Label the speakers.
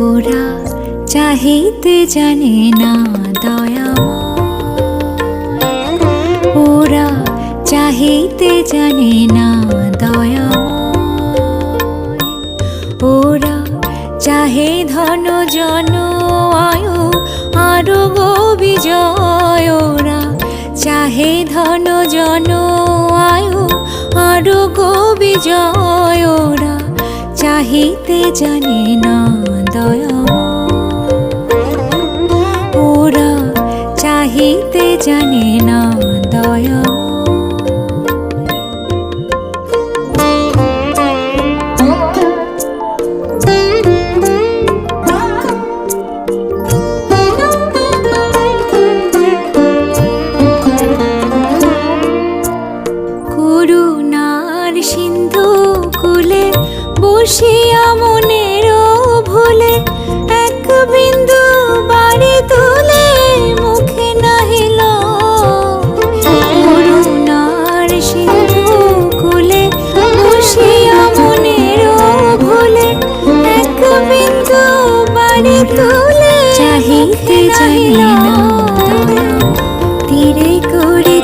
Speaker 1: ওরা চাহিতে জানে না দয়াময়, ওরা চাহিতে জানে না দয়াময়। ওরা চাহে ধন জন আয়ু আরো গো বিজয়, ওরা চাহে ধন জন আয়ু আরো গো বিজয়। ওরা চাহিতে জানে না দয়াময়, ওরা চাহিতে জানে না দয়াময়। করুণার সিন্ধু কুলে বসিয়া মনের ভুলে এক বিন্দু বাড়ি তুলে মুখে নাহিল। করুণার সিন্ধু কুলে বসিয়া মনের ভুলে এক বিন্দু বাড়ি তুলে চাহিতে জানি না দয়া তীরে করে